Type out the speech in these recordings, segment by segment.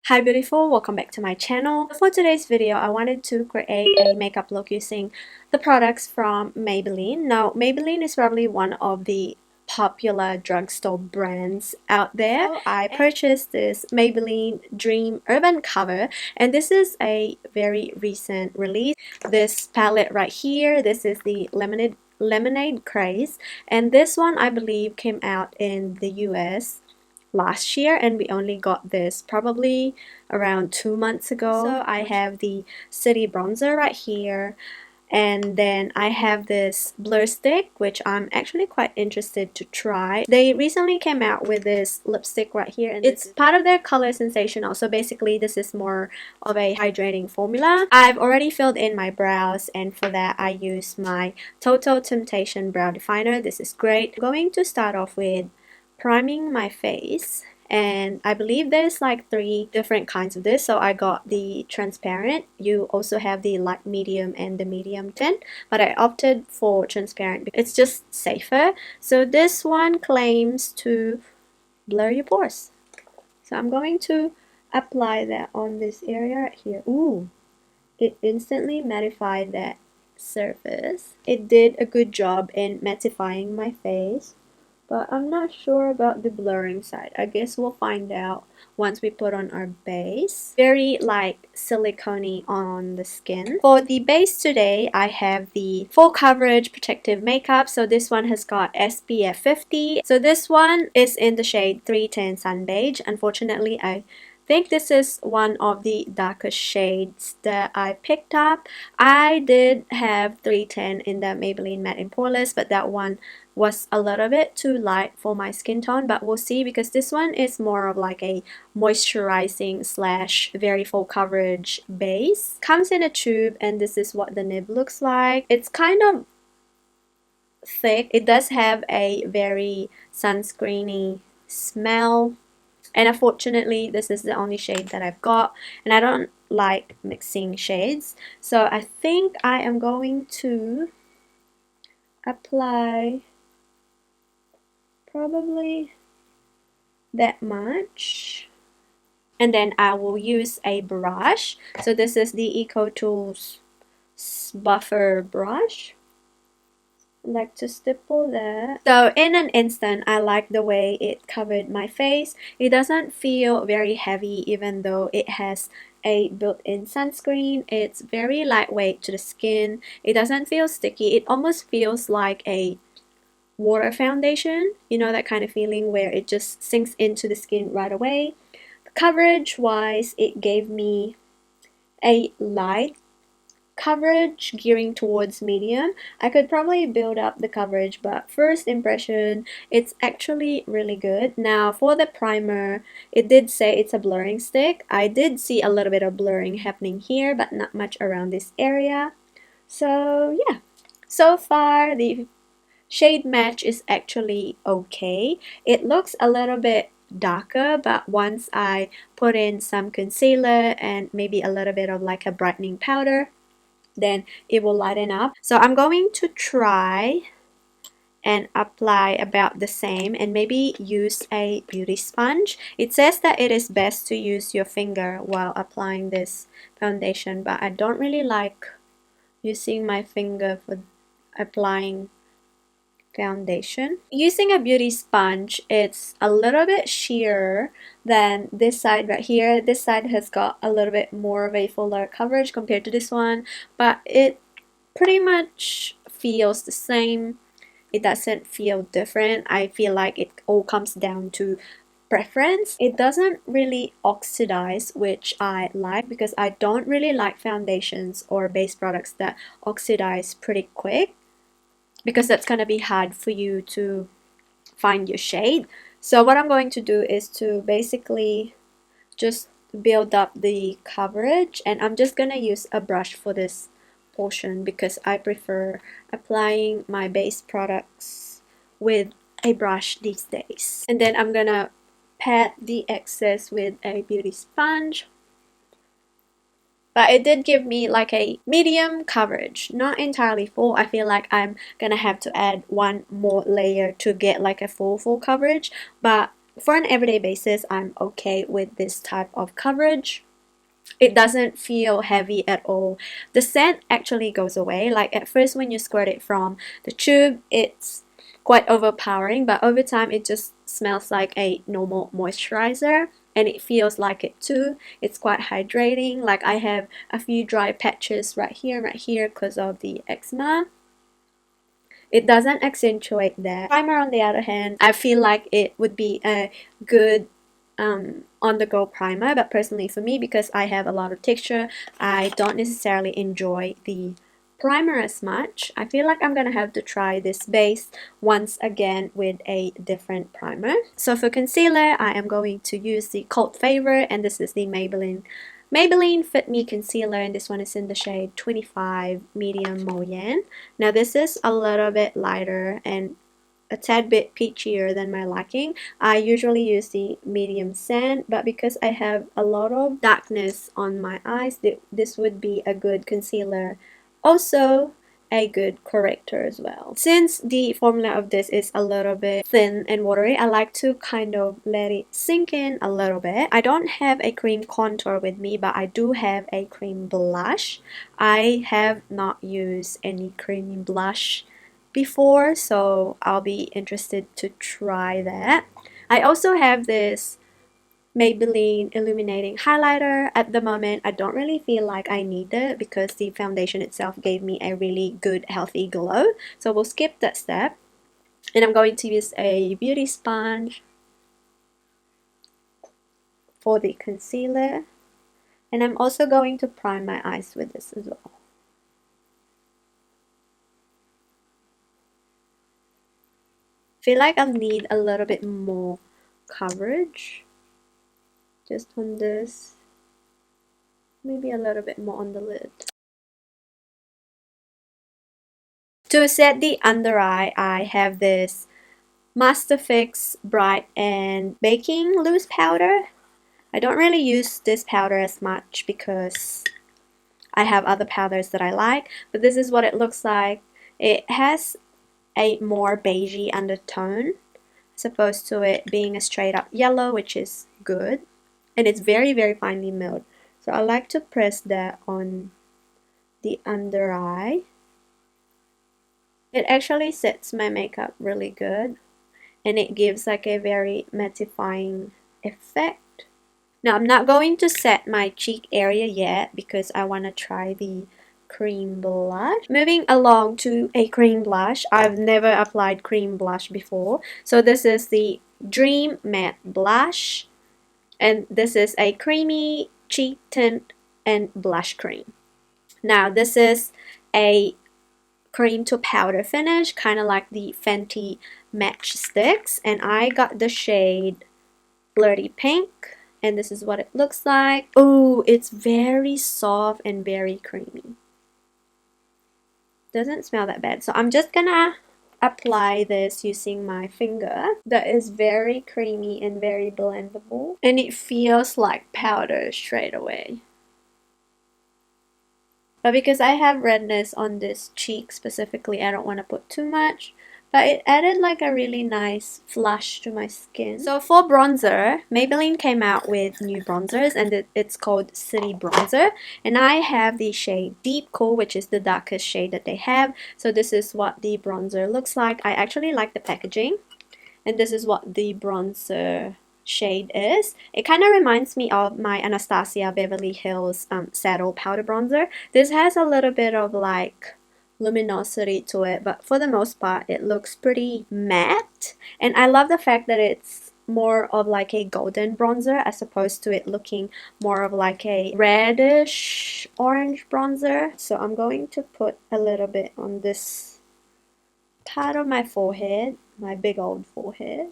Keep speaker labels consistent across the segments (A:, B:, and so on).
A: Hi beautiful, welcome back to my channel. For today's video, I wanted to create a makeup look using the products from Maybelline. Now, Maybelline is probably one of the popular drugstore brands out there. So I purchased this Maybelline Dream Urban Cover, and this is a very recent release. This palette right here, this is the Lemonade Craze, and this one I believe came out in the US last year, and we only got this probably around 2 months ago. So I have the City Bronzer right here, and then I have this blur stick, which I'm actually quite interested to try. They recently came out with this lipstick right here, and it's part of their Color Sensational. So basically this is more of a hydrating formula. I've already filled in my brows, and for that I use my Total Temptation brow definer. This is great. I'm going to start off with priming my face, and I believe there's like 3 different kinds of this. So I got the transparent. You also have the light medium and the medium tint, but I opted for transparent because it's just safer. So this one claims to blur your pores, so I'm going to apply that on this area right here. Ooh, it instantly mattified that surface. It did a good job in mattifying my face, but I'm not sure about the blurring side. I guess we'll find out once we put on our base. Very like silicone on the skin. For the base today, I have the full coverage protective makeup. So this one has got SPF 50. So this one is in the shade 310 Sun Beige. Unfortunately, I think this is one of the darkest shades that I picked up. I did have 310 in the Maybelline Matte and Poreless, but that one was a little bit too light for my skin tone, but we'll see, because this one is more of like a moisturizing slash very full coverage base. Comes in a tube, and this is what the nib looks like. It's kind of thick. It does have a very sunscreeny smell, and unfortunately this is the only shade that I've got, and I don't like mixing shades, so I think I am going to apply probably that much, and then I will use a brush. So this is the Eco Tools buffer brush. I like to stipple that. So in an instant, I like the way it covered my face. It doesn't feel very heavy, even though it has a built-in sunscreen. It's very lightweight to the skin. It doesn't feel sticky. It almost feels like a water foundation, you know, that kind of feeling where it just sinks into the skin right away. Coverage wise, it gave me a light coverage gearing towards medium. I could probably build up the coverage, but first impression, it's actually really good. Now for the primer, it did say it's a blurring stick. I did see a little bit of blurring happening here, but not much around this area. So yeah, so far the shade match is actually okay. It looks a little bit darker, but once I put in some concealer and maybe a little bit of like a brightening powder, then it will lighten up. So I'm going to try and apply about the same, and maybe use a beauty sponge. It says that it is best to use your finger while applying this foundation, but I don't really like using my finger for applying foundation. Using a beauty sponge, it's a little bit sheerer than this side right here. This side has got a little bit more of a fuller coverage compared to this one, but it pretty much feels the same. It doesn't feel different. I feel like it all comes down to preference. It doesn't really oxidize, which I like, because I don't really like foundations or base products that oxidize pretty quick, because that's going to be hard for you to find your shade. So what I'm going to do is to basically just build up the coverage, and I'm just going to use a brush for this portion because I prefer applying my base products with a brush these days. And then I'm gonna pat the excess with a beauty sponge. But it did give me like a medium coverage, not entirely full. I feel like I'm gonna have to add one more layer to get like a full coverage, but for an everyday basis, I'm okay with this type of coverage. It doesn't feel heavy at all. The scent actually goes away. Like at first when you squirt it from the tube, it's quite overpowering, but over time it just smells like a normal moisturizer, and it feels like it too. It's quite hydrating. Like I have a few dry patches right here because of the eczema. It doesn't accentuate that. Primer on the other hand, I feel like it would be a good on-the-go primer, but personally for me, because I have a lot of texture, I don't necessarily enjoy the primer as much. I feel like I'm gonna have to try this base once again with a different primer. So for concealer, I am going to use the cult favorite, and this is the Maybelline Fit Me Concealer, and this one is in the shade 25 Medium Moyen. Now this is a little bit lighter and a tad bit peachier than my liking. I usually use the medium sand, but because I have a lot of darkness on my eyes, this would be a good concealer. Also, a good corrector as well. Since the formula of this is a little bit thin and watery, I like to kind of let it sink in a little bit. I don't have a cream contour with me, but I do have a cream blush. I have not used any cream blush before, so I'll be interested to try that. I also have this Maybelline Illuminating Highlighter. At the moment, I don't really feel like I need it because the foundation itself gave me a really good, healthy glow. So we'll skip that step. And I'm going to use a beauty sponge for the concealer. And I'm also going to prime my eyes with this as well. I feel like I'll need a little bit more coverage. Just on this, maybe a little bit more on the lid. To set the under eye, I have this Master Fix Bright and Baking Loose Powder. I don't really use this powder as much because I have other powders that I like, but this is what it looks like. It has a more beigey undertone as opposed to it being a straight up yellow, which is good. And it's very, very finely milled. So I like to press that on the under eye. It actually sets my makeup really good, and it gives like a very mattifying effect. Now I'm not going to set my cheek area yet because I want to try the cream blush. Moving along to a cream blush. I've never applied cream blush before. So this is the Dream Matte Blush. And this is a creamy cheek tint and blush cream. Now this is a cream to powder finish, kind of like the Fenty Match Sticks, and I got the shade Flirty Pink, and this is what it looks like. Oh, it's very soft and very creamy. Doesn't smell that bad, so I'm just gonna apply this using my finger. That is very creamy and very blendable, and it feels like powder straight away. But because I have redness on this cheek specifically, I don't want to put too much. But it added like a really nice flush to my skin. So for bronzer, Maybelline came out with new bronzers, and it's called City Bronzer. And I have the shade Deep Cool, which is the darkest shade that they have. So this is what the bronzer looks like. I actually like the packaging. And this is what the bronzer shade is. It kind of reminds me of my Anastasia Beverly Hills Saddle Powder Bronzer. This has a little bit of like luminosity to it, but for the most part it looks pretty matte, and I love the fact that it's more of like a golden bronzer as opposed to it looking more of like a reddish orange bronzer. So I'm going to put a little bit on this part of my forehead, my big old forehead.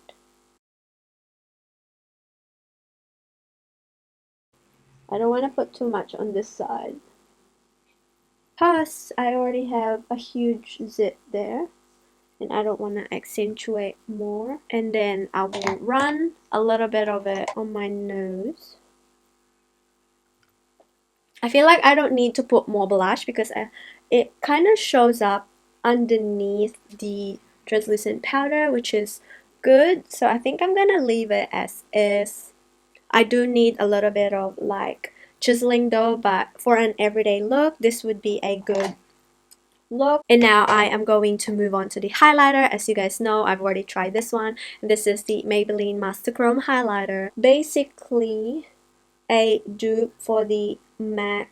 A: I don't want to put too much on this side. Plus, I already have a huge zit there, and I don't want to accentuate more. And then I will run a little bit of it on my nose. I feel like I don't need to put more blush because it kind of shows up underneath the translucent powder, which is good, so I think I'm gonna leave it as is. I do need a little bit of like chiseling though, but for an everyday look, this would be a good look. And now I am going to move on to the highlighter. As you guys know, I've already tried this one. This is the Maybelline Master Chrome highlighter. Basically a dupe for the MAC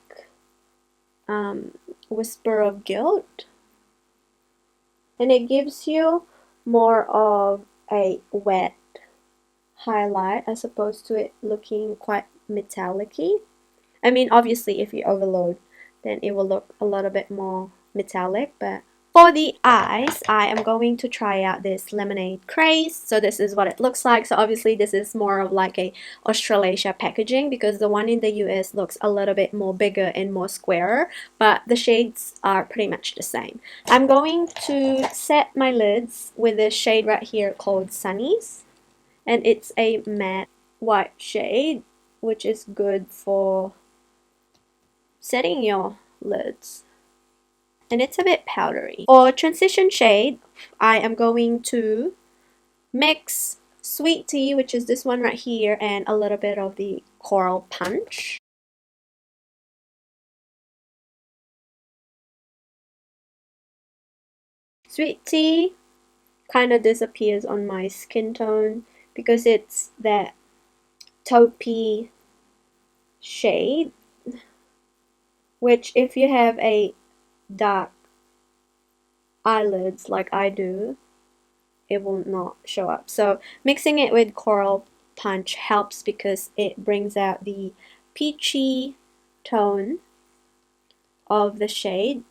A: Whisper of Guilt, and it gives you more of a wet highlight as opposed to it looking quite metallic-y. I mean, obviously if you overload, then it will look a little bit more metallic. But for the eyes, I am going to try out this Lemonade Craze. So this is what it looks like. So obviously this is more of like a Australasia packaging, because the one in the US looks a little bit more bigger and more squarer, but the shades are pretty much the same. I'm going to set my lids with this shade right here called Sunnies, and it's a matte white shade, which is good for setting your lids, and it's a bit powdery. For transition shade, I am going to mix Sweet Tea, which is this one right here, and a little bit of the Coral Punch. Sweet Tea kind of disappears on my skin tone because it's that taupey shade, which if you have a dark eyelids like I do, it will not show up. So mixing it with Coral Punch helps because it brings out the peachy tone of the shade.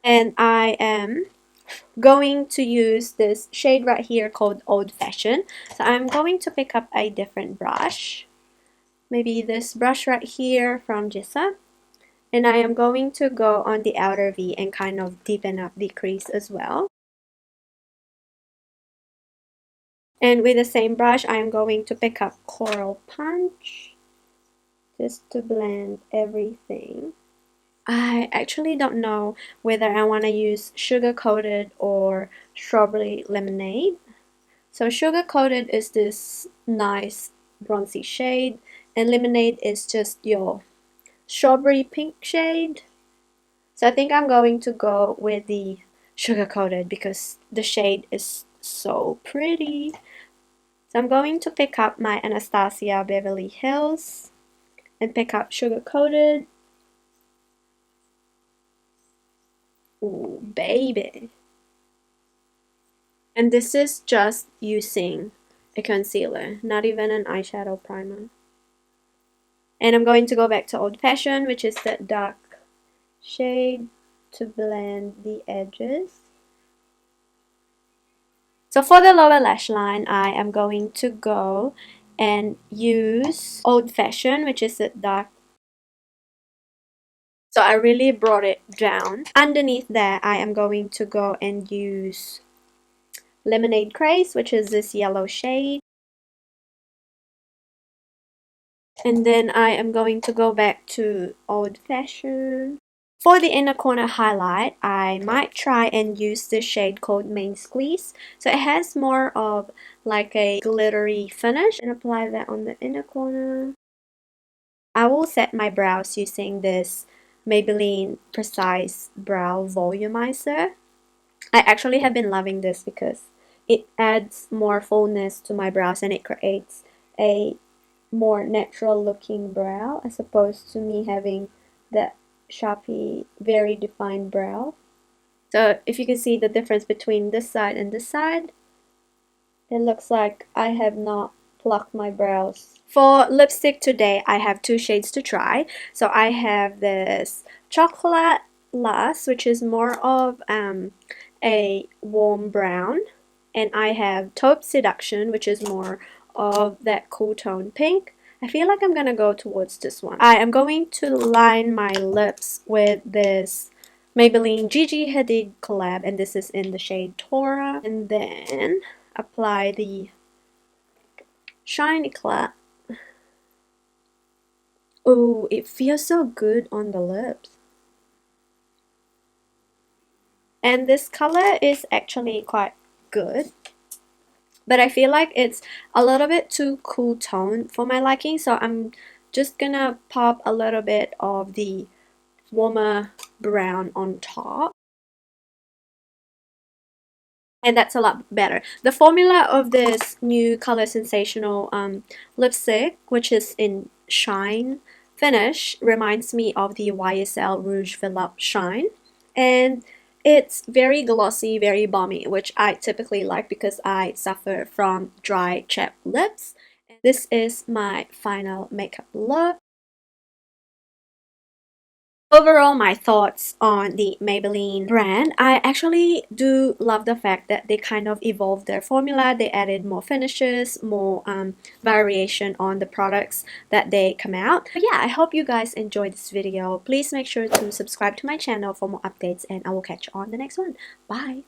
A: And I am going to use this shade right here called Old Fashioned. So I'm going to pick up a different brush, maybe this brush right here from Jissa, and I am going to go on the outer V and kind of deepen up the crease as well. And with the same brush, I am going to pick up Coral Punch just to blend everything. I actually don't know whether I want to use Sugar Coated or Strawberry Lemonade. So Sugar Coated is this nice bronzy shade, and Lemonade is just your strawberry pink shade. So I think I'm going to go with the Sugar Coated because the shade is so pretty. So I'm going to pick up my Anastasia Beverly Hills and pick up Sugar Coated. Ooh, baby. And this is just using a concealer, not even an eyeshadow primer. And I'm going to go back to Old Fashioned, which is that dark shade, to blend the edges. So for the lower lash line, I am going to go and use Old Fashioned, which is a dark. So I really brought it down. Underneath there, I am going to go and use Lemonade Craze, which is this yellow shade. And then I am going to go back to Old Fashioned. For the inner corner highlight, I might try and use this shade called Main Squeeze. So it has more of like a glittery finish, and apply that on the inner corner. I will set my brows using this Maybelline Precise Brow Volumizer. I actually have been loving this because it adds more fullness to my brows and it creates a more natural looking brow as opposed to me having that sharpie, very defined brow. So if you can see the difference between this side and this side, it looks like I have not plucked my brows. For lipstick today, I have two shades to try. So I have this Chocolate Lace, which is more of a warm brown, and I have Taupe Seduction, which is more of that cool tone pink. I feel like I'm gonna go towards this one. I am going to line my lips with this Maybelline Gigi Hadid collab, and this is in the shade Tora, and then apply the Shiny Clap. Oh, it feels so good on the lips. And this color is actually quite good. but I feel like it's a little bit too cool tone for my liking, so I'm just gonna pop a little bit of the warmer brown on top. And that's a lot better. The formula of this new Color Sensational lipstick, which is in Shine finish, reminds me of the YSL Rouge Philip Shine. And it's very glossy, very balmy, which I typically like because I suffer from dry, chapped lips. This is my final makeup look. Overall, my thoughts on the Maybelline brand, I actually do love the fact that they kind of evolved their formula. They added more finishes, more variation on the products that they come out. But yeah, I hope you guys enjoyed this video. Please make sure to subscribe to my channel for more updates, and I will catch you on the next one. Bye!